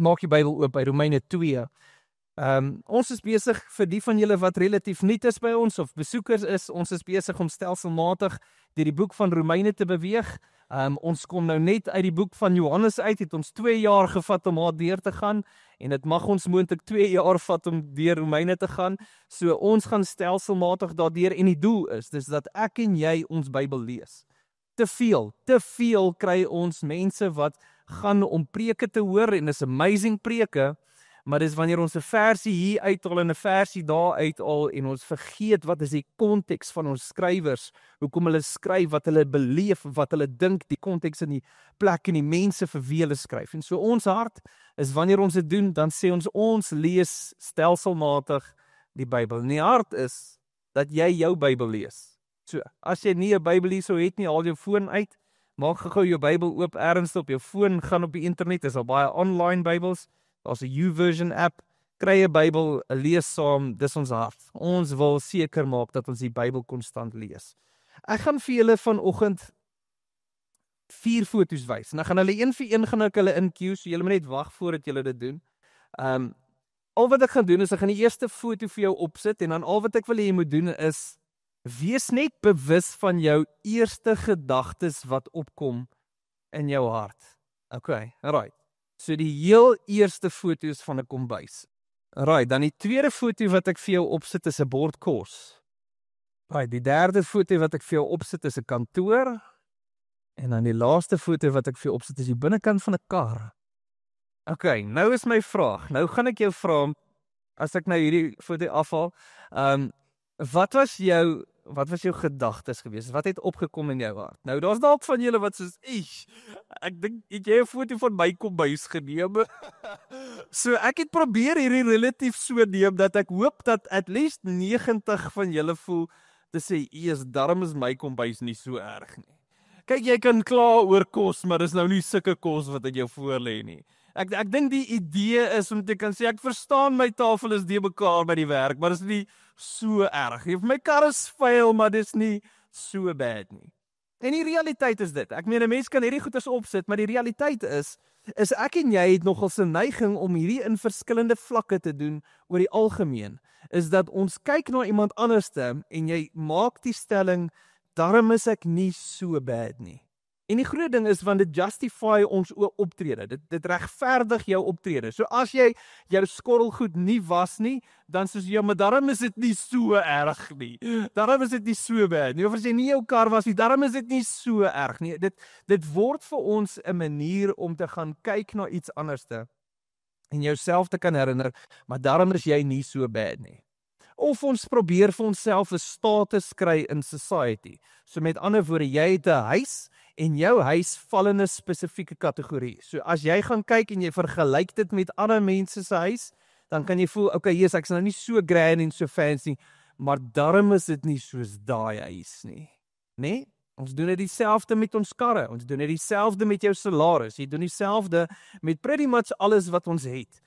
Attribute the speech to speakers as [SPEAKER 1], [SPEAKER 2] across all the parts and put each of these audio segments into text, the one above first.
[SPEAKER 1] Maak die Bybel oop by Romeine 2. Ons is besig, vir die van julle wat relatief nuut is by ons, of besoekers is, ons is besig om stelselmatig deur die boek van Romeine te beweeg. Ons kom nou net uit die boek van Johannes uit, het ons 2 jaar gevat om daar deur te gaan, en dit mag ons moontlik 2 jaar vat om deur Romeine te gaan, so ons gaan stelselmatig daardeur, en die doel is, dis dat ek en jy ons Bybel lees. Te veel kry ons mense wat gaan om preke te hoor, en dis amazing preke, maar dis wanneer ons 'n versie hier uithaal en 'n versie daar uithaal, en ons vergeet wat is die konteks van ons skrywers, hoekom hulle skryf, wat hulle beleef, wat hulle dink, die konteks in die plek en die mense vir wie hulle skryf. En so ons hart is wanneer ons dit doen, dan sê ons lees stelselmatig die Bybel. En die hart is dat jy jou Bybel lees. So, as jy nie 'n Bybel hierso het nie, haal jou foon uit, maak gou jou Bybel oop ergens op jou foon, gaan op die internet, is al baie online Bybels, daar's 'n YouVersion app, kry 'n Bybel, lees saam, dis ons hart. Ons wil seker maak dat ons die Bybel konstant lees. Ek gaan vir julle vanoggend 4 foto's wys, en dan gaan hulle een vir een gaan ek hulle in queue, so julle moet net wag voordat julle dit doen. Al wat ek gaan doen is, ek gaan die eerste foto vir jou opsit, en dan al wat ek wil hê jy moet doen is, wees net bewus van jou eerste gedagtes wat opkom in jou hart. Okay, alright. So die heel eerste foto is van 'n kombuis. Alright, dan die tweede foto wat ek vir jou opsit is 'n bord kos. Alright, die derde foto wat ek vir jou opsit is 'n kantoor. En dan die laaste foto wat ek vir jou opsit is die binnekant van 'n kar. Okay, nou is my vraag. Nou gaan ek jou vra, as ek nou hierdie foto afhaal, wat was jou gedagtes gewees? Wat het opgekom in jou hart? Nou, daar's dalk van julle wat soos, ek dink, het jy 'n foto van my kombuis geneem? So, ek het probeer hierdie relatief so neem, dat ek hoop dat at least 90 van julle voel, te sê, daarom is my kombuis nie so erg nie. Kyk, jy kan kla oor kos, maar dis nou nie sulke kos wat in jou voor lê nie. Ek dink die idee is om te kan sê, ek verstaan my tafel is de mekaar by die werk, maar dis nie so erg. My kar is vuil, maar dis nie so bad nie. En die realiteit is dit. Ek meen, 'n mens kan hierdie goeders opsit, maar die realiteit is ek en jy het nogal 'n neiging om hierdie in verskillende vlakke te doen oor die algemeen, is dat ons kyk na iemand anderste en jy maak die stelling, daarom is ek nie so bad nie. En die groot ding is, want dit justify ons optrede, dit regverdig jou optrede. So as jy jou skorrelgoed nie was nie, dan soos jy, maar daarom is dit nie so erg nie. Daarom is dit nie so bad nie. Of as jy nie jou kar was nie, daarom is dit nie so erg nie. Dit word vir ons 'n manier om te gaan kyk na iets anderste en jouself te kan herinner, maar daarom is jy nie so bad nie. Of ons probeer vir onsself 'n status kry in society. So met ander woorde, jy het 'n huis, en jou huis val in 'n spesifieke kategorie. So as jy gaan kyk en jy vergelyk dit met ander mense se huis, dan kan jy voel, okay, ek's nou nie so grand en so fancy, maar daarom is dit nie soos daai huis nie. Nee? Ons doen dit dieselfde met ons karre, ons doen dit dieselfde met jou salaris, jy doen dieselfde met pretty much alles wat ons het.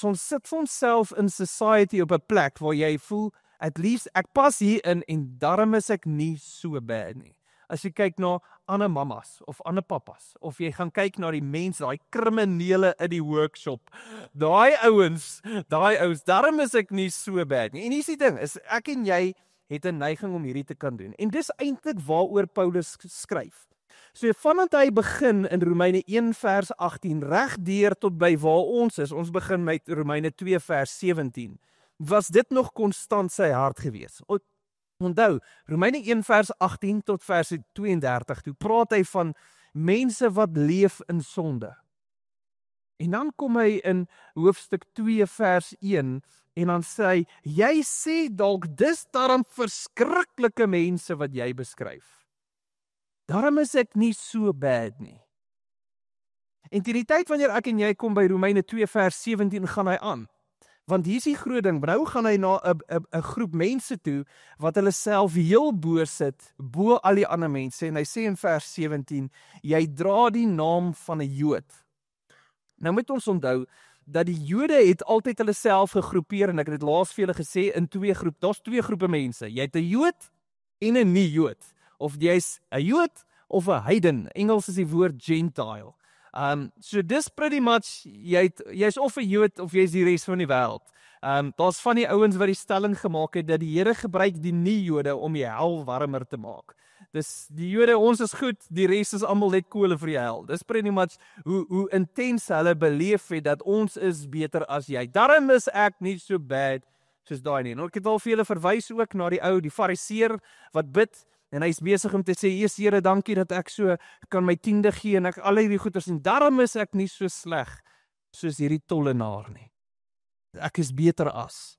[SPEAKER 1] Ons sit vir onsself in society op 'n plek waar jy voel, at least ek pas hier in en daarom is ek nie so bad nie. As jy kyk na ander mammas of ander pappas, of jy gaan kyk na die mense, daai kriminele in die workshop, daai ouens, daarom is ek nie so bad nie. En hier is die ding, is ek en jy het 'n neiging om hierdie te kan doen. En dis eintlik waaroor Paulus skryf. So vandat hy begin in Romeine 1 vers 18, reg deur tot by waar ons is, ons begin met Romeine 2 vers 17, was dit nog konstant sy hart gewees. Onthou, Romeine 1 vers 18 tot vers 32, toe praat hy van mense wat leef in sonde. En dan kom hy in hoofstuk 2 vers 1, en dan sê hy, jy sê dalk, dis daarom verskriklike mense wat jy beskryf. Daarom is ek nie so bad nie. En teen die tyd wanneer ek en jy kom by Romeine 2 vers 17, gaan hy aan. Want hier is die groot ding, nou gaan hy na 'n groep mense toe, wat hulle self heel bo sit, bo al die ander mense, en hy sê in vers 17, jy dra die naam van 'n Jood. Nou moet ons onthou, dat die Jode het altyd hulle self gegroepeer, en ek het dit laas vir julle gesê, in 2 groepe, daar's 2 groepe mense, jy het 'n Jood en 'n nie Jood, of jy's 'n Jood of 'n heiden, Engels is die woord Gentile. So dis pretty much, jy's of 'n Jood of jy's die res van die wêreld. Daar's van die ouens wat die stelling gemaak het dat die Here gebruik die nie-Jode om die hel warmer te maak. Dis die Jode, ons is goed, die res is almal net kole vir die hel. Dis pretty much hoe intens hulle beleef het dat ons is beter as jy. Daarom is ek nie so bad soos daai nie. Nou ek het al vir julle verwys ook na die fariseer wat bid en hy's besig om te sê, "Jesus Here, dankie dat ek so kan my tiende gee en ek al hierdie goeders sien. Daarom is ek nie so sleg soos hierdie tollenaar nie. Ek is beter as."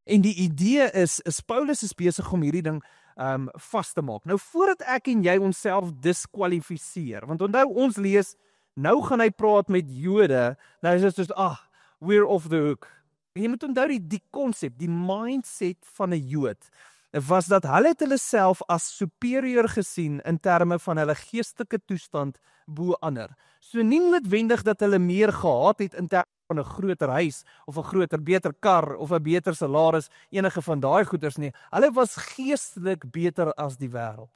[SPEAKER 1] En die idee is Paulus is besig om hierdie ding vas te maak. Nou voordat ek en jy onsself diskwalifiseer, want onthou ons lees, nou gaan hy praat met Jode, nou is dit soos, we're off the hook. Jy moet onthou die konsep, die mindset van 'n Jood, was dat hulle het self as superior gesien in terme van hulle geestelike toestand bo ander. So nie noodwendig dat hulle meer gehad het in terme van 'n groter huis of 'n groter, beter kar of 'n beter salaris, enige van daai goeders nie. Hulle was geestelik beter as die wêreld.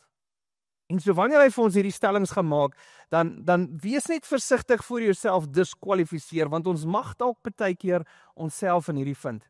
[SPEAKER 1] En so wanneer hy vir ons hierdie stellings gaan maak, dan wees net versigtig voor jouself diskwalifiseer, want ons mag dalk baie keer onsself in hierdie vind.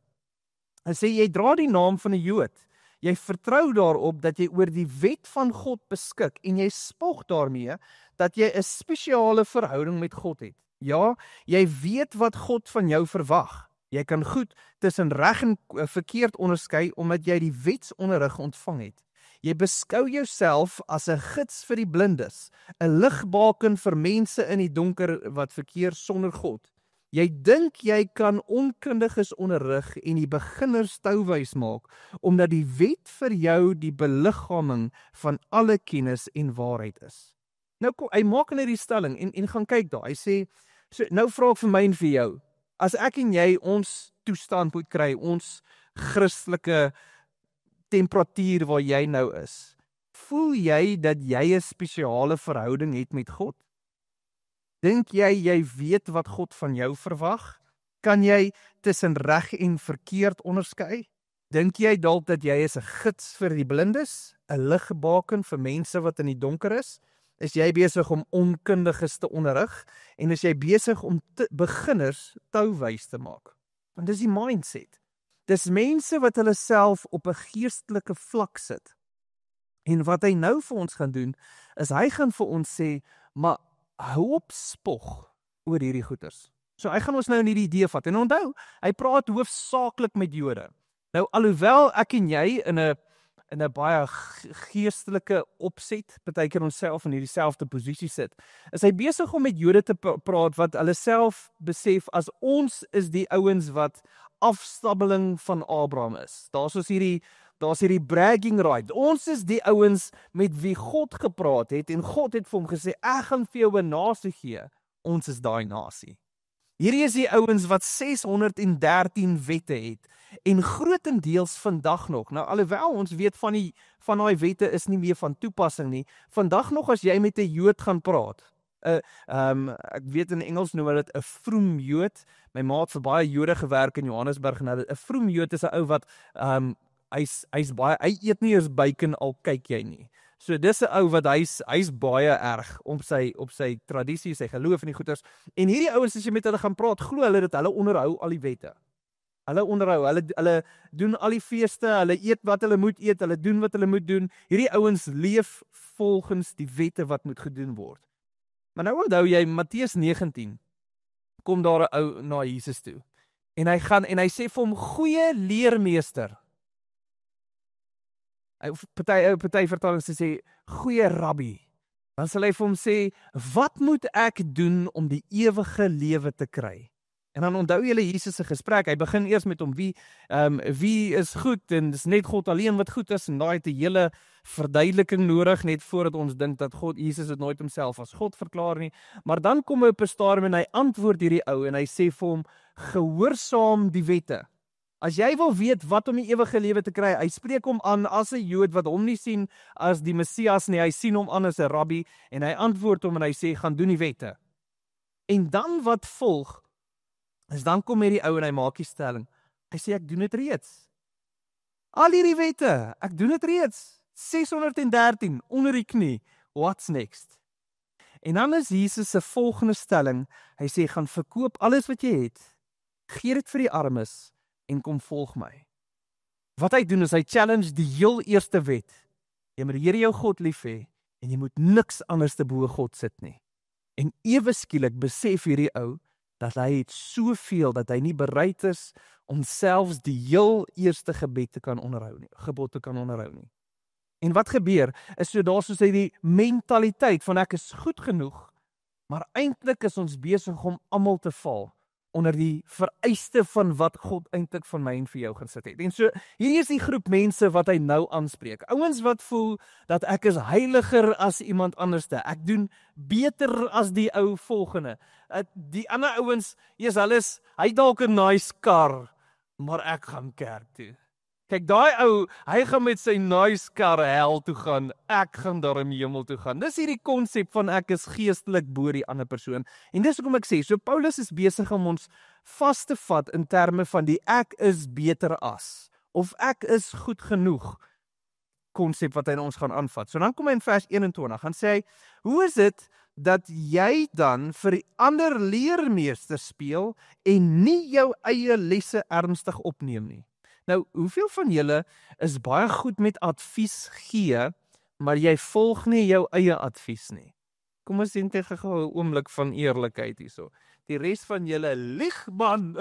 [SPEAKER 1] Hy sê jy dra die naam van 'n Jood. Jy vertrou daarop dat jy oor die wet van God beskik en jy spog daarmee dat jy 'n spesiale verhouding met God het. Ja, jy weet wat God van jou verwag. Jy kan goed tussen reg en verkeerd onderskei omdat jy die wetsonderrig ontvang het. Jy beskou jouself as 'n gids vir die blindes, 'n ligbaken vir mense in die donker wat verkeer sonder God. Jy dink jy kan onkundiges onderrig en die beginners touwys maak, omdat die wet vir jou die beliggaaming van alle kennis en waarheid is. Nou kom, hy maak net die stelling en gaan kyk daar. Hy sê, so, nou vra ek vir my en vir jou, as ek en jy ons toestand moet kry, ons Christelike temperatuur waar jy nou is, voel jy dat jy 'n spesiale verhouding het met God? Dink jy weet wat God van jou verwag? Kan jy tussen reg en verkeerd onderskei? Dink jy dalk dat jy is 'n gids vir die blindes, 'n ligbaken vir mense wat in die donker is? Is jy besig om onkundiges te onderrig en is jy besig om beginners touwys te maak? Want dis die mindset. Dis mense wat hulle self op 'n geestelike vlak sit. En wat hy nou vir ons gaan doen, is hy gaan vir ons sê, maar hou op spog oor hierdie goeters. So hy gaan ons nou in hierdie idee vat. En onthou, hy praat hoofsaaklik met Jode. Nou alhoewel ek en jy in 'n baie geestelike opset, partykeer onsself in hierdie selfde posisie sit, is hy besig om met Jode te praat wat hulle self besef as ons is die ouens wat afstammeling van Abraham is. Daar's hierdie bragging right. Ons is die ouens met wie God gepraat het en God het vir hom gesê, ek gaan vir jou 'n nasie gee. Ons is daai nasie. Hierdie is die ouens wat 613 wette het en grootendeels vandag nog. Nou alhoewel ons weet van daai wette is nie meer van toepassing nie, vandag nog as jy met 'n Jood gaan praat, ek weet in Engels noem hulle dit 'n vroom Jood. My ma het vir baie Jode gewerk in Johannesburg en 'n vroom Jood is 'n ou wat hy eet nie eens bacon al kyk jy nie. So dis 'n ou wat hy's baie erg op sy tradisie, sy geloof en die goeters. En hierdie ouens as jy met hulle gaan praat, glo hulle dat hulle onderhou al die wette. Hulle doen al die feeste, hulle eet wat hulle moet eet, hulle doen wat hulle moet doen. Hierdie ouens leef volgens die wette wat moet gedoen word. Maar nou onthou jy Matteus 19 kom daar 'n ou na Jesus toe. En hy sê vir hom, goeie leermeester. Party vertalings sê goeie rabbi. Dan sal hy vir hom sê, wat moet ek doen om die ewige lewe te kry? En dan onthou julle Jesus se gesprek. Hy begin eers met hom wie is goed en dis net God alleen wat goed is en daai het 'n hele verduideliking nodig net voordat ons dink dat Jesus het nooit homself as God verklaar nie. Maar dan kom hy op 'n stadium en hy antwoord hierdie ou en hy sê vir hom, gehoorsaam die wette. As jy wil weet wat om die ewige lewe te kry, hy spreek hom aan as 'n Jood wat hom nie sien as die Messias nie, hy sien hom aan as 'n rabbi en hy antwoord hom en hy sê gaan doen die wette. En dan wat volg, is dan kom hierdie ou en hy maak die stelling. Hy sê ek doen dit reeds. Al hierdie wette, ek doen dit reeds. 613 onder die knie. What's next? En dan is Jesus se volgende stelling, hy sê, gaan verkoop alles wat jy het, gee dit vir die armes, en kom volg my. Wat hy doen is, hy challenge die heel eerste wet. Jy moet die Here jou God lief hê, en jy moet niks anders te bo God sit nie. En ewe skielik besef hierdie ou, dat hy het soveel, dat hy nie bereid is, om selfs die heel eerste gebod te kan onderhou nie. En wat gebeur, is so daar soos hy die mentaliteit van ek is goed genoeg, maar eintlik is ons besig om almal te val onder die vereiste van wat God eintlik van my en vir jou gaan sit het. En so, hier is die groep mense wat hy nou aanspreek. Ouens wat voel dat ek is heiliger as iemand anderste. Ek doen beter as die ou volgende. Die ander ouens, hy dalk 'n nice kar, maar ek gaan kerk toe. Kyk, daai ou, hy gaan met sy nice kar hel toe gaan, ek gaan daar in die hemel toe gaan. Dis hierdie konsep van ek is geestelik bo die ander persoon. En dis hoekom ek sê, so Paulus is besig om ons vas te vat in terme van die ek is beter as, of ek is goed genoeg konsep wat hy ons gaan aanvat. So dan kom hy in vers 21, gaan sê hy, hoe is dit dat jy dan vir die ander leermeester speel en nie jou eie lesse ernstig opneem nie? Nou, hoeveel van julle is baie goed met advies gee, maar jy volg nie jou eie advies nie? Kom ons sien tegen 'n oomblik van eerlikheid hierso. Die res van julle lieg, man.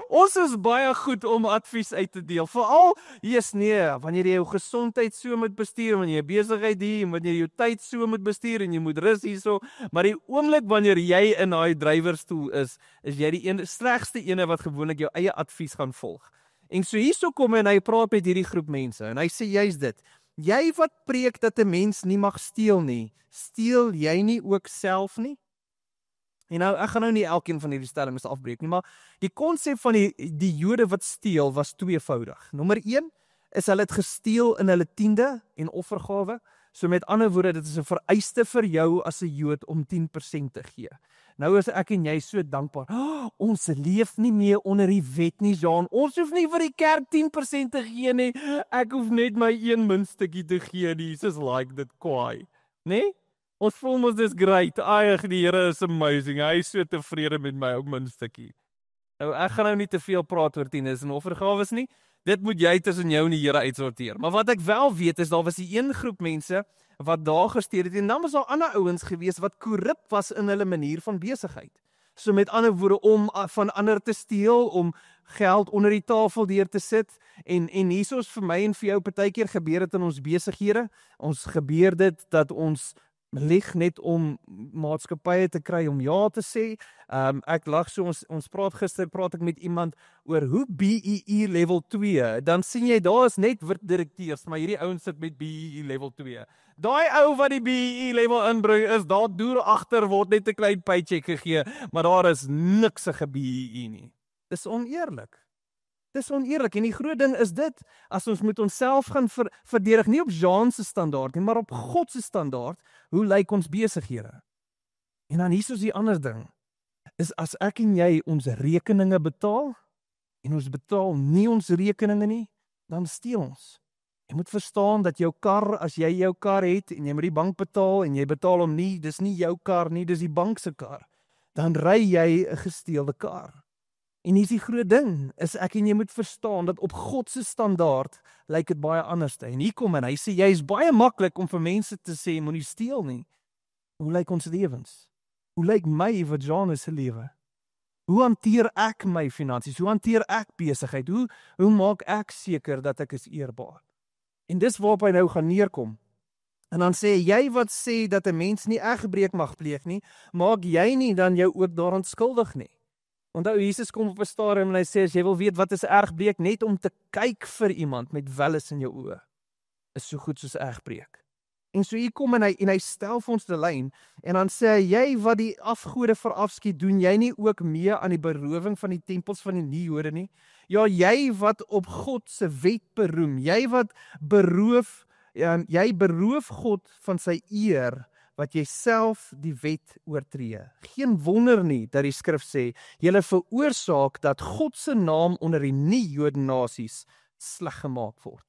[SPEAKER 1] Ons is baie goed om advies uit te deel. Veral, wanneer jy jou gesondheid so moet bestuur, wanneer jy besigheid hier, wanneer jy jou tyd so moet bestuur en jy moet rus hierso, maar die oomblik wanneer jy in daai drywerstoel is jy die slegste ene wat gewoonlik jou eie advies gaan volg. En so hierso kom en hy praat met hierdie groep mense en hy sê juist dit. Jy wat preek dat 'n mens nie mag steel nie, steel jy nie ook self nie? En nou, ek gaan nou nie elkeen van hierdie stellings afbreek nie, maar die konsep van die Jode wat steel was tweevoudig. Nommer 1 is hulle het gesteel in hulle tiende en offergawe. So met ander woorde, dit is 'n vereiste vir jou as 'n Jood om 10% te gee. Nou is ek en jy so dankbaar. Ons leef nie meer onder die wet nie, Jean. Ons hoef nie vir die kerk 10% te gee nie. Ek hoef net my 1 muntstukkie te gee. Jesus like dit kwaai. Nee? Ons voel ons dis great. Ag, die Here is amazing. Hy is so tevrede met my ou muntstukkie. Nou, ek gaan nou nie te veel praat oor tiendes en offergawes nie. Dit moet jy tussen jou en die Here uitsorteer. Maar wat ek wel weet is, daar was die een groep mense wat daar gesteer het, en dan was daar ander ouens gewees wat korrup was in hulle manier van besigheid. So met ander woorde, om van ander te steel, om geld onder die tafel deur te sit, en hiersoos vir my en vir jou partykeer gebeur dit in ons besighede. Ons gebeur dit dat ons lieg net om maatskappye te kry om ja te sê. Ek lag so, ons praat ek met iemand oor hoe BEE level 2, dan sien jy, daar is net wit direkteurs, maar hierdie ouens sit met BEE level 2. Daai ou wat die BEE level inbring, is daar deur agter, word net 'n klein paycheck gegee, maar daar is niksige BEE nie. Dis oneerlik. Dis oneerlik, en die groot ding is dit, as ons moet onsself gaan verdedig, nie op Jean se standaard nie, maar op God se standaard, hoe lyk ons besighede? En dan hier is die ander ding, is as ek en jy ons rekeninge betaal, en ons betaal nie ons rekeninge nie, dan steel ons. Jy moet verstaan dat jou kar, as jy jou kar het, en jy moet die bank betaal, en jy betaal hom nie, dis nie jou kar nie, dis die bank se kar, dan ry jy 'n gesteelde kar. En hier is die groot ding, is ek en jy moet verstaan, dat op God se standaard, lyk dit baie anders. En hier kom en hy sê, jy is baie maklik om vir mense te sê, moenie steel nie. Hoe lyk ons lewens? Hoe lyk my wat Jean se lewe? Hoe hanteer ek my finansies? Hoe hanteer ek besigheid? Hoe maak ek seker dat ek is eerbaar? En dis waarop hy nou gaan neerkom. En dan sê jy wat sê dat 'n mens nie egbreek mag pleeg nie, maak jy nie dan jou ook daaraan skuldig nie. Onthou, Jesus kom op 'n stadium en hy sê, as jy wil weet wat is egbreek, net om te kyk vir iemand met welles in jou oë, is so goed soos egbreek. En so hier kom en hy stel vir ons die lyn, en dan sê hy, jy wat die afgode verafskiet, doen jy nie ook mee aan die berowing van die tempels van die nie-Jode nie? Ja, jy wat op God se wet beroem, jy wat jy beroof God van sy eer, wat jy self die wet oortree. Geen wonder nie dat die skrif sê, julle veroorsaak dat God se naam onder die nie-Jode nasies sleg gemaak word.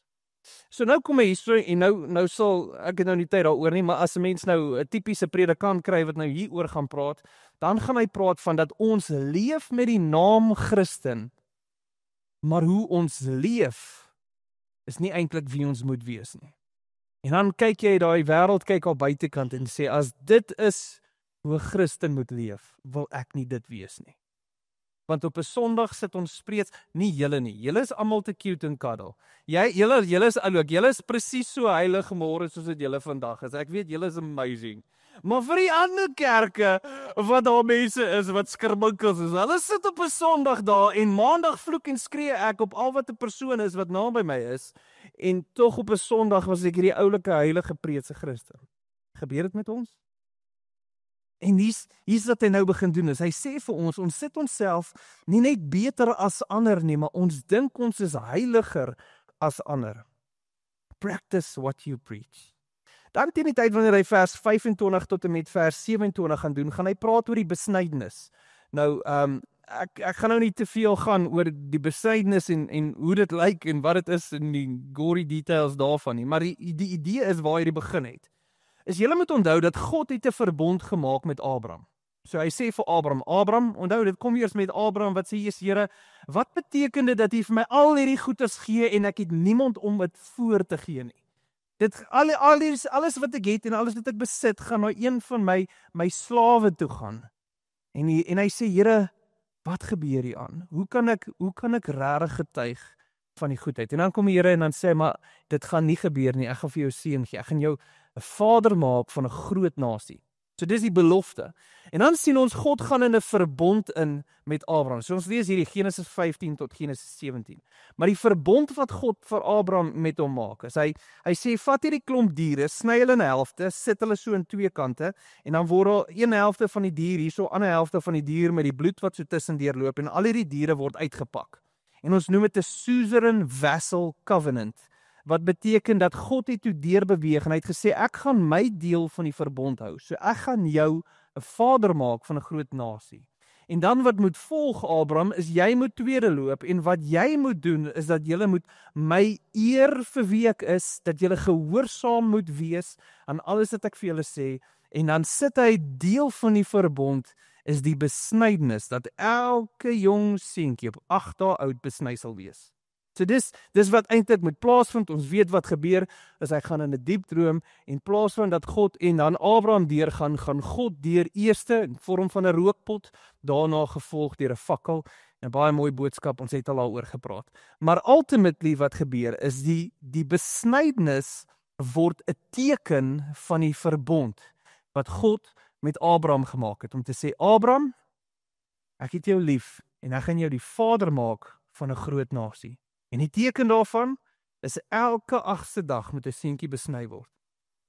[SPEAKER 1] So nou kom hy hierso en nou sal ek het nou nie tyd daaroor nie, maar as 'n mens nou 'n tipiese predikant kry wat nou hieroor gaan praat, dan gaan hy praat van dat ons leef met die naam Christen, maar hoe ons leef is nie eintlik wie ons moet wees nie. En dan kyk jy daai wêreld kyk al buitekant en sê as dit is hoe 'n Christen moet leef, wil ek nie dit wees nie. Want op 'n Sondag sit ons spreeks, nie julle nie. Julle is almal te cute en cuddle. Julle is oulik. Julle is presies so heilig môre soos dit julle vandag is. Ek weet julle is amazing. Maar vir die ander kerke wat daar mense is wat skirminkels is, hulle sit op 'n Sondag daar en Maandag vloek en skree ek op al wat 'n persoon is wat naby my is en tog op 'n Sondag was ek hierdie oulike heilige preetse Christen. Gebeur dit met ons? En hier's wat hy nou begin doen is, hy sê vir ons sit onsself nie net beter as ander nie, maar ons dink ons is heiliger as ander. Practice what you preach. Dan teen die tyd wanneer hy vers 25 tot en met vers 27 gaan doen, gaan hy praat oor die besnydenis. Nou, ek gaan nou nie te veel gaan oor die besnydenis en hoe dit lyk en wat dit is en die gory details daarvan nie, maar die idee is waar hy begin het. Is julle moet onthou dat God het 'n verbond gemaak met Abraham. So hy sê vir Abraham, onthou dit kom eers met Abraham wat sê, "Jesus Here, wat beteken dit dat U vir my al hierdie goeders gee en ek het niemand om dit voor te gee nie? Dit alles wat ek het en alles wat ek besit gaan na een van my slawe toe gaan." En hy sê, "Here, wat gebeur hier aan? Hoe kan ek regtig getuig van die goedheid?" En dan kom die Here en dan sê hy, "Maar dit gaan nie gebeur nie. Ek gaan vir jou seën gee. Ek gaan jou 'n vader maak van 'n groot nasie." So dis die belofte. En dan sien ons God gaan in 'n verbond in met Abraham. So ons lees hierdie Genesis 15 tot Genesis 17. Maar die verbond wat God vir Abraham met hom maak, is hy sê vat hierdie klomp diere, sny hulle in helfte, sit hulle so aan twee kante en dan word daar een helfte van die dier hierso, ander helfte van die dier met die bloed wat so tussendeur loop en al hierdie diere word uitgepak. En ons noem dit 'n suzerain vassal covenant. Wat beteken dat God het toe deurbeweeg en hy het gesê ek gaan my deel van die verbond hou. So ek gaan jou 'n vader maak van 'n groot nasie. En dan wat moet volg Abraham is jy moet tweede loop en wat jy moet doen is dat jy moet my eer vir wie ek is, dat jy gehoorsaam moet wees aan alles wat ek vir julle sê en dan sit hy deel van die verbond is die besnydenis dat elke jong seentjie op 8 dae oud besny sal wees. So dis wat eintlik moet plaasvind. Ons weet wat gebeur is hy gaan in 'n diep droom en plaasvind dat God en dan Abraham gaan God deur eerste in vorm van 'n rookpot, daarna gevolg deur 'n fakkel. 'n Baie mooi boodskap, ons het al daaroor gepraat. Maar ultimately wat gebeur is die besnydenis word 'n teken van die verbond wat God met Abraham gemaak het om te sê Abraham, ek het jou lief en ek gaan jou die vader maak van 'n groot nasie. En die teken daarvan is elke 8ste dag moet 'n seentjie besny word.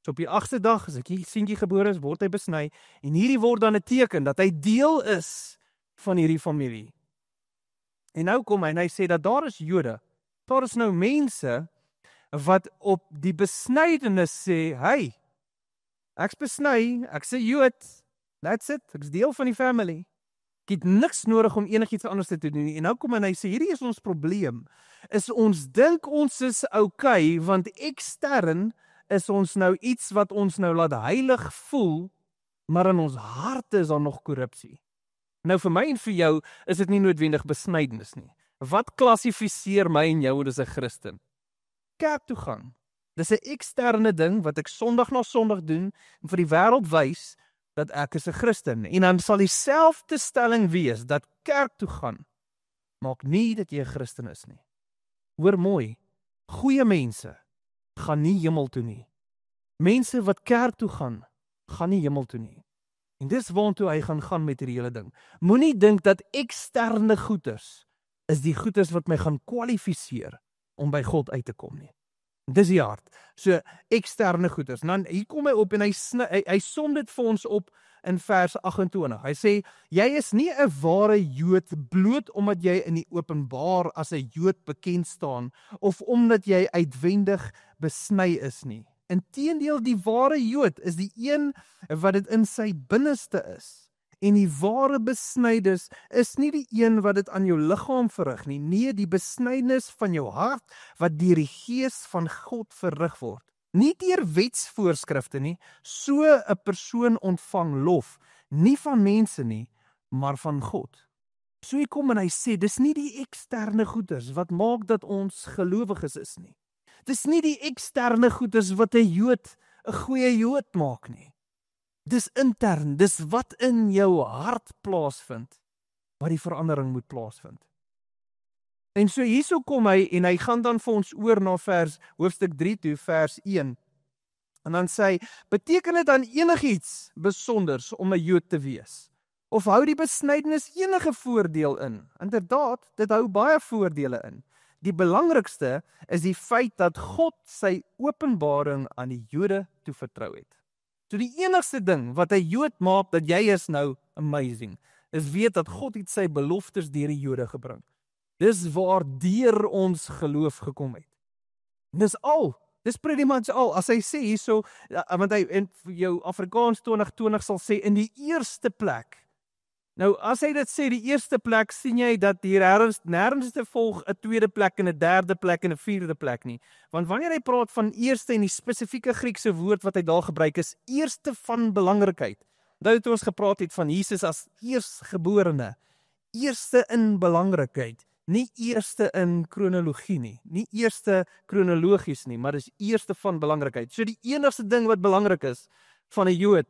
[SPEAKER 1] So op die 8ste dag as 'n seentjie gebore is, word hy besny en hierdie word dan 'n teken dat hy deel is van hierdie familie. En nou kom hy en hy sê dat daar is Jode. Daar is nou mense wat op die besnydenis sê, "Hey, ek's besny, ek's 'n Jood. That's it, ek's deel van die family. Ek het niks nodig om enigiets anders te doen nie." En nou kom hy sê, hierdie is ons probleem. Is ons dink ons is okay, want ekstern is ons nou iets wat ons nou laat heilig voel, maar in ons harte is daar nog korrupsie. Nou vir my en vir jou is dit nie noodwendig besnydenis nie. Wat klassifiseer my en jou as 'n Christen? Kerk toe gaan. Dis 'n eksterne ding wat ek Sondag na Sondag doen en vir die wêreld wys dat ek is 'n Christen. En dan sal dieselfde stelling wees dat kerk toe gaan maak nie dat jy 'n Christen is nie. Hoor mooi, goeie mense gaan nie hemel toe nie. Mense wat kerk toe gaan nie hemel toe nie. En dis waartoe hy gaan met hierdie hele ding. Moenie dink dat eksterne goeders is die goeders wat my gaan kwalifiseer om by God uit te kom nie. Dis die hart. So eksterne goeders. Dan hier kom hy op en hy som dit vir ons op in vers 28. Hy sê jy is nie 'n ware Jood bloot omdat jy in die openbaar as 'n Jood bekend staan of omdat jy uitwendig besny is nie. Inteendeel, die ware Jood is die een wat dit in sy binneste is. En die ware besnyders is nie die een wat dit aan jou liggaam verrig nie. Nee, die besnyders van jou hart wat deur die Gees van God verrig word. Nie deur wetsvoorskrifte nie. So 'n persoon ontvang lof, nie van mense nie, maar van God. So hy kom en hy sê, dis nie die eksterne goeders wat maak dat ons gelowiges is nie. Dis nie die eksterne goeders wat 'n Jood 'n goeie Jood maak nie. Dis intern, dis wat in jou hart plaasvind, wat die verandering moet plaasvind. En so hierso kom hy en hy gaan dan vir ons oor na hoofstuk 3 toe, vers 1. En dan sê hy, beteken dit dan enigiets besonders om 'n Jood te wees? Of hou die besnydenis enige voordeel in? Inderdaad, dit hou baie voordele in. Die belangrikste is die feit dat God sy openbaring aan die Jode toevertrou het. So die enigste ding wat 'n Jood maak dat jy is nou amazing, is weet dat God het sy beloftes deur die Jode gebring. Dis waar deur ons geloof gekom het. Dis al. Dis pretty much al. As hy sê hierso, want hy in jou Afrikaans 2020 sal sê in die eerste plek. Nou as hy dit sê die eerste plek, sien jy dat hier nêrens te volg 'n tweede plek en 'n derde plek en 'n vierde plek nie. Want wanneer hy praat van eerste en die spesifieke Griekse woord wat hy daar gebruik is eerste van belangrikheid. Nou toe ons gepraat het van Jesus as eersgeborene, eerste in belangrikheid, nie eerste in kronologie nie, nie eerste kronologies nie, maar dis eerste van belangrikheid. So die enigste ding wat belangrik is van 'n Jood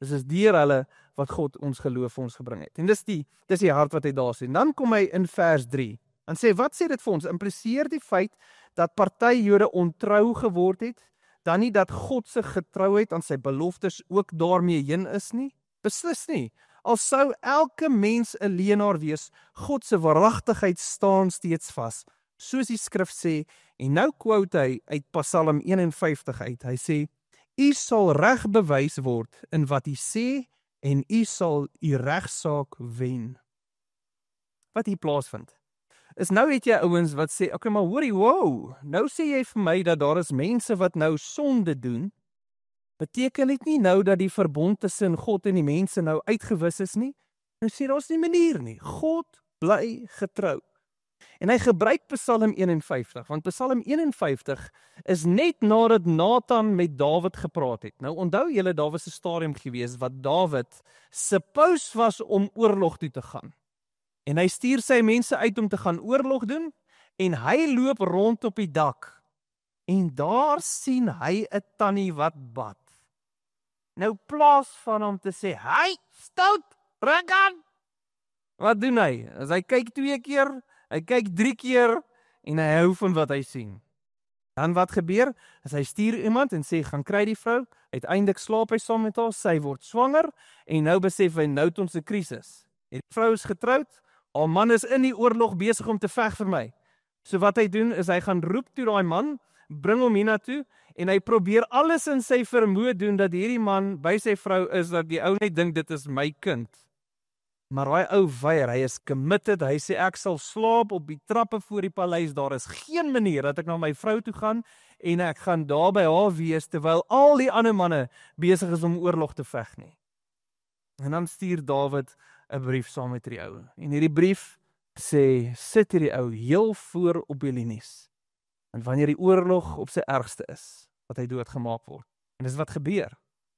[SPEAKER 1] is deur hulle wat God ons geloof vir ons gebring het. En dis die hart wat hy daar sê. En dan kom hy in vers 3 en sê, wat sê dit vir ons? Impliseer die feit dat party Jode ontrou geword het, dan nie dat God se getrouheid aan sy beloftes ook daarmee heen is nie? Beslis nie. Al sou elke mens 'n leienaar wees, God se waaragtigheid staan steeds vas. Soos die skrif sê, en nou quote hy uit Psalm 51 uit. Hy sê, U sal reg bewys word in wat U sê en U sal U regsaak wen. Wat hier plaasvind, is nou het jy ouens wat sê, okay, maar hoorie, wow, nou sê jy vir my dat daar is mense wat nou sonde doen, beteken dit nie nou dat die verbond tussen God en die mense nou uitgewis is nie? Nou sê daar's nie manier nie, God bly getrou. En hy gebruik Psalm 51, want Psalm 51 is net nadat Nathan met Dawid gepraat het. Nou onthou julle, daar was 'n stadium gewees wat Dawid suppose was om oorlog toe te gaan. En hy stuur sy mense uit om te gaan oorlog doen, en hy loop rond op die dak. En daar sien hy 'n tannie wat bad. Nou plaas van hom te sê, "Hey, stout, drink aan." Wat doen hy? As hy kyk 2 keer, hy kyk 3 keer en hy hou van wat hy sien. Dan wat gebeur? As hy stuur iemand en sê, gaan kry die vrou, uiteindelik slaap hy saam met haar, sy word swanger, en nou besef hy, nou het ons 'n krisis. Die vrou is getroud, haar man is in die oorlog besig om te veg vir my. So wat hy doen, is hy gaan roep toe daai man, bring hom hiernatoe, en hy probeer alles in sy vermoë doen, dat hierdie man by sy vrou is, dat die ou net dink dit is my kind. Maar daai ou weier, hy is committed, hy sê ek sal slaap op die trappe voor die paleis, daar is geen manier dat ek na my vrou toe gaan, en ek gaan daar by haar wees, terwyl al die ander manne besig is om oorlog te veg nie. En dan stuur Dawid 'n brief saam met die ou, en hierdie brief sê, sit hierdie ou heel voor op die linies, en wanneer die oorlog op sy ergste is, wat hy doodgemaak word. En dis wat gebeur.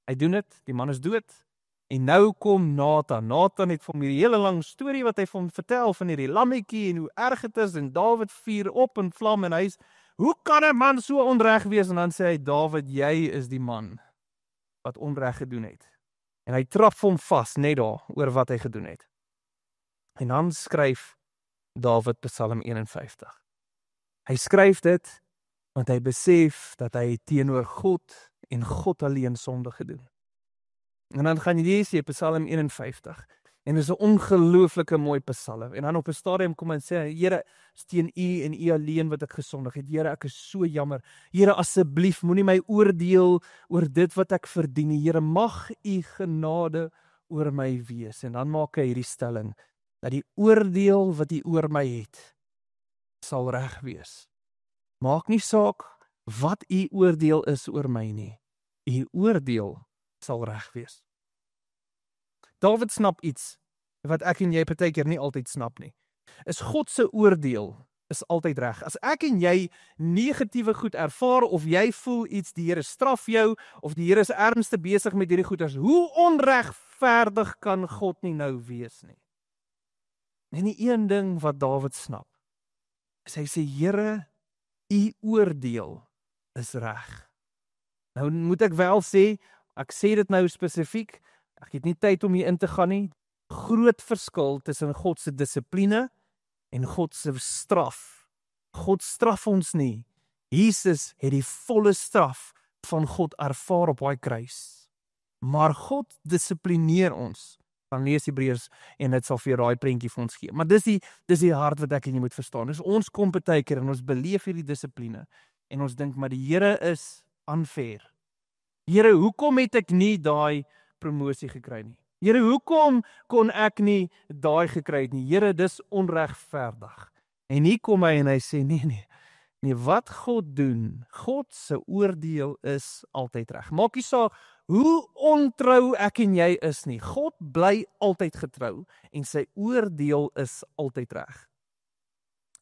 [SPEAKER 1] Hy doen dit, die man is dood, en nou kom Nathan. Nathan het vir hom hierdie hele lang storie wat hy vir hom vertel van hierdie lammetjie en hoe erg dit is, en Dawid vuur op en vlam, en hy's, hoe kan 'n man so onreg wees? En dan sê hy, Dawid, jy is die man wat onreg gedoen het. En hy trap hom vas net daar oor wat hy gedoen het. En dan skryf Dawid Psalm 51. Hy skryf dit want hy besef dat hy teenoor God en God alleen sonde gedoen. En dan gaan jy lees Psalm 51. En dit is 'n ongelooflike mooi psalm. En dan op 'n stadium kom hy en sê, Here, is teen U en U alleen wat ek gesondig het. Here, ek is so jammer. Here, asseblief, moenie my oordeel oor dit wat ek verdien. Here, mag U genade oor my wees. En dan maak hy hierdie stelling, dat die oordeel wat U oor my het, sal reg wees. Maak nie saak wat U oordeel is oor my nie. U oordeel sal reg wees. Dawid snap iets wat ek en jy partykeer nie altyd snap nie. Is God se oordeel is altyd reg. As ek en jy negatiewe goed ervaar of jy voel iets, die Here straf jou of die Here is ernstig besig met hierdie goeders, hoe onregverdig kan God nie nou wees nie? En die een ding wat Dawid snap, is hy sê, Here, u oordeel is reg. Nou moet ek wel sê, ek sê dit nou spesifiek, ek het nie tyd om hier in te gaan nie, groot verskil tussen God se dissipline en God se straf. God straf ons nie. Jesus het die volle straf van God ervaar op daai kruis. Maar God dissiplineer ons. Dan lees Hebreërs en dit sal vir daai prentjie vir ons gee. Maar dis die hart wat ek en jy moet verstaan. Dis ons kom partykeer en ons beleef hierdie dissipline en ons dink maar die Here is unfair. Here, hoekom het ek nie daai promosie gekry nie? Here, hoekom kon ek nie daai gekry het nie? Here, dis onregverdig. En hier kom hy en hy sê, nee, wat God doen, God se oordeel is altyd reg. Maak nie saak hoe ontrou ek en jy is nie. God bly altyd getrou en sy oordeel is altyd reg.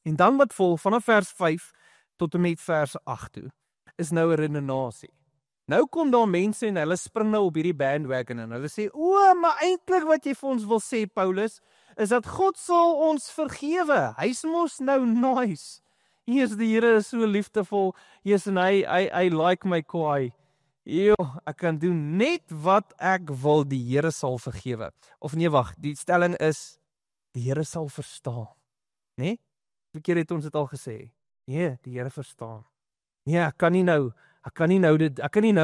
[SPEAKER 1] En dan wat volg vanaf vers 5 tot en met vers 8 toe, is nou 'n redenasie. Nou kom daar mense en hulle spring nou op hierdie bandwagon en hulle sê, maar eintlik wat jy vir ons wil sê, Paulus, is dat God sal ons vergewe. Hy's mos nou nice. Hier is die Here so liefdevol. Hier en hy like my kwaai. Ek kan doen net wat ek wil, die Here sal vergewe. Of nee, wag, die stelling is, die Here sal verstaan. Nee? Verkeer het ons dit al gesê. Nee, die Here verstaan. Nee, ek kan nie nou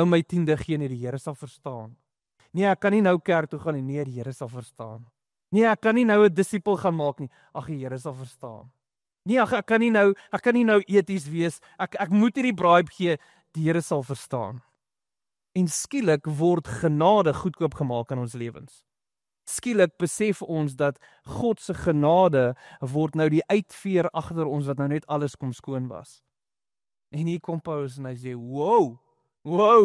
[SPEAKER 1] my 10de gee nie, die Here sal verstaan. Nee, ek kan nie nou kerk toe gaan nie, nee, die Here sal verstaan. Nee, ek kan nie nou 'n disipel gaan maak nie, ag die Here sal verstaan. Nee, ek kan nie nou eties wees, ek moet hierdie bribe gee, die Here sal verstaan. En skielik word genade goedkoop gemaak in ons lewens. Skielik besef ons dat God se genade word nou die uitveer agter ons wat nou net alles kom skoon was. En hier kom Paulus en hy sê, wow,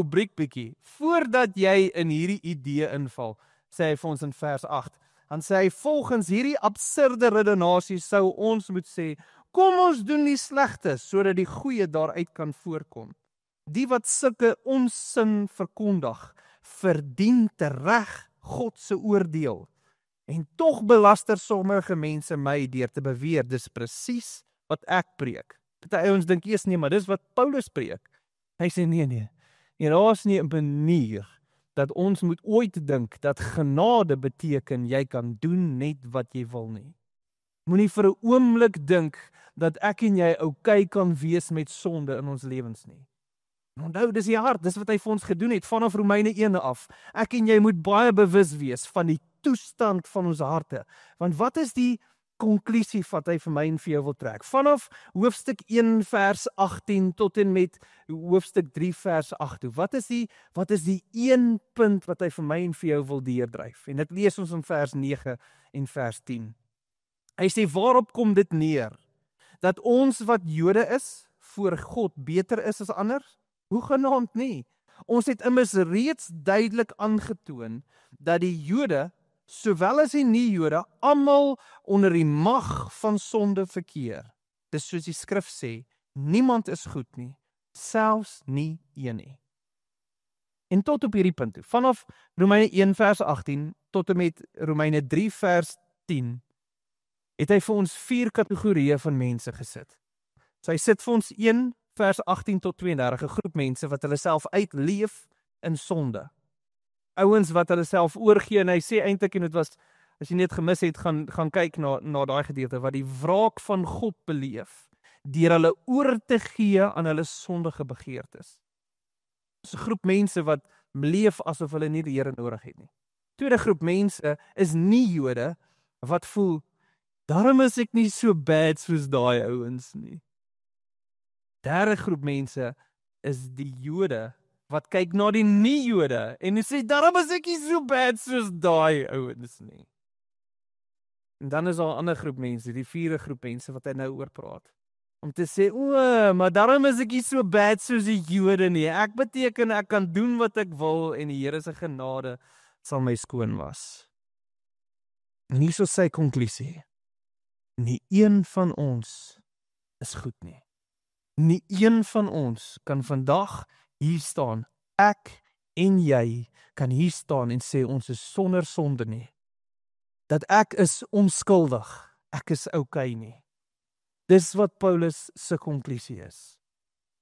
[SPEAKER 1] breek bietjie. Voordat jy in hierdie idee inval, sê hy vir ons in vers 8, dan sê hy, volgens hierdie absurde redenasie sou ons moet sê, kom ons doen die slegte, sodat die goeie daaruit kan voorkom. Die wat sulke onsin verkondig, verdien tereg God se oordeel. En tog belaster sommige mense my deur te beweer, dis presies wat ek preek. Party ouens dink eers nee, maar dis wat Paulus preek. Hy sê nee. Daar's nie 'n manier dat ons moet ooit dink dat genade beteken jy kan doen net wat jy wil nie. Moenie vir 'n oomblik dink dat ek en jy okay kan wees met sonde in ons lewens nie. Onthou, dis die hart, dis wat hy vir ons gedoen het vanaf Romeine 1 af. Ek en jy moet baie bewus wees van die toestand van ons harte. Want wat is die konklusie wat hy vir my en vir jou wil trek? Vanaf hoofstuk 1 vers 18 tot en met hoofstuk 3 vers 8 toe. Wat is die een punt wat hy vir my en vir jou wil deurdryf? En dit lees ons in vers 9 en vers 10. Hy sê, waarop kom dit neer? Dat ons wat Jode is, voor God beter is as ander? Hoegenaamd nie. Ons het immers reeds duidelik aangetoon dat die Jode, sowel as die nie-Jode, almal onder die mag van sonde verkeer. Dis soos die skrif sê, niemand is goed nie, selfs nie een nie. En tot op hierdie punt toe, vanaf Romeine 1 vers 18 tot en met Romeine 3 vers 10, het hy vir ons 4 kategorieë van mense gesit. So hy sit vir ons 1 vers 18 tot 32, 'n groep mense wat hulle self uitleef in sonde. Ouens wat hulle self oorgee, en hy sê eintlik, en dit was, as jy net gemis het, gaan kyk na daai gedeelte, wat die wraak van God beleef, deur hulle oor te gee aan hulle sondige begeertes. Dis 'n groep mense wat leef asof hulle nie die Here nodig het nie. Tweede groep mense is nie Jode, wat voel, daarom is ek nie so bad soos daai ouens nie. Derde groep mense is die Jode, wat kyk na die nie-Jode, en sê, daarom is ek nie so bad soos daai ouens nie. En dan is daar 'n ander groep mense, die 4de groep mense, wat hy nou oor praat. Om te sê, maar daarom is ek nie so bad soos die Jode nie. Ek beteken, ek kan doen wat ek wil, en die Here se genade sal my skoon was. En hier is sy konklusie. Nie een van ons is goed nie. Nie een van ons kan vandag hier staan, ek en jy kan hier staan en sê ons is sonder sonde nie. Dat ek is onskuldig, ek is okay nie. Dis wat Paulus se konklusie is.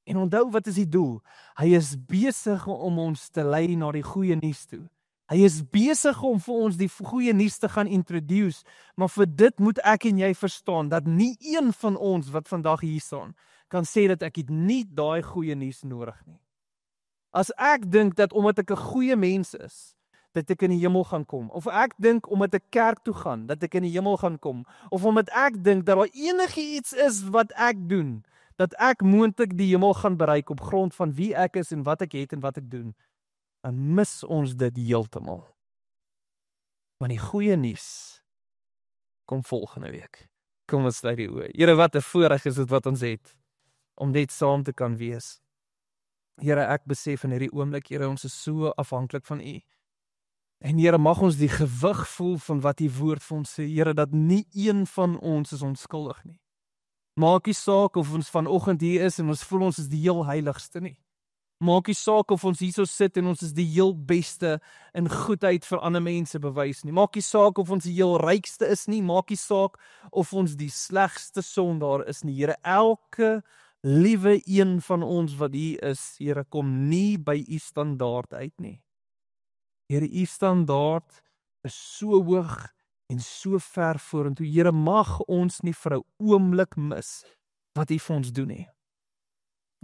[SPEAKER 1] En onthou, wat is die doel? Hy is besig om ons te lei na die goeie nuus toe. Hy is besig om vir ons die goeie nuus te gaan introduce, maar vir dit moet ek en jy verstaan, dat nie een van ons wat vandag hier staan, kan sê dat ek het nie daai goeie nuus nodig nie. As ek dink dat omdat ek 'n goeie mens is, dat ek in die hemel gaan kom, of ek dink omdat ek kerk toe gaan, dat ek in die hemel gaan kom, of omdat ek dink dat daar enigiets is wat ek doen, dat ek moontlik die hemel gaan bereik op grond van wie ek is en wat ek het en wat ek doen, dan mis ons dit heeltemal. Want die goeie nuus kom volgende week. Kom ons sluit die oë. Here, wat 'n voorreg is dit wat ons het, om net saam te kan wees. Here, ek besef in hierdie oomblik, Here, ons is so afhanklik van U. En Here, mag ons die gewig voel van wat U woord vir ons sê, Here, dat nie een van ons is onskuldig nie. Maak nie saak of ons vanoggend hier is en ons voel ons is die heel heiligste nie. Maak nie saak of ons hierso sit en ons is die heel beste in goedheid vir ander mense bewys nie. Maak nie saak of ons die heel rykste is nie. Maak nie saak of ons die slegste sondaar is nie. Here, elke liewe een van ons wat hier is, Here, kom nie by U standaard uit nie. Here, U standaard is so hoog en so ver vorentoe. Here, mag ons nie vir 'n oomblik mis wat U vir ons doen nie.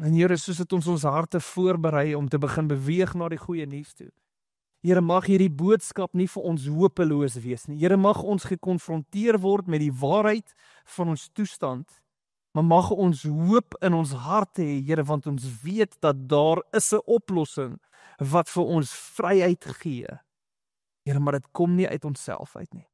[SPEAKER 1] En Here, soos dit ons harte voorberei om te begin beweeg na die goeie nuus toe. Here, mag hierdie boodskap nie vir ons hopeloos wees nie. Here, mag ons gekonfronteer word met die waarheid van ons toestand, maar mag ons hoop in ons harte hê, Here, want ons weet dat daar is 'n oplossing wat vir ons vryheid gee. Here, maar dit kom nie uit onsself uit nie.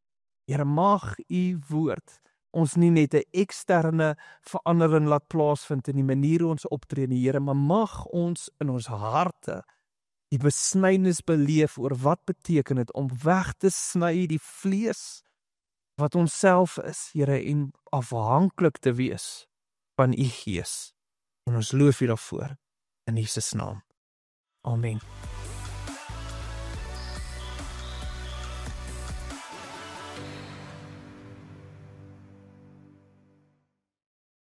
[SPEAKER 1] Here, mag U woord ons nie net 'n eksterne verandering laat plaasvind in die manier hoe ons optree nie, Here, maar mag ons in ons harte die besnydenis beleef oor wat beteken dit om weg te sny die vlees wat ons self is, Here, en afhanklik te wees van U Gees. En ons loof U daarvoor in Jesus naam. Amen.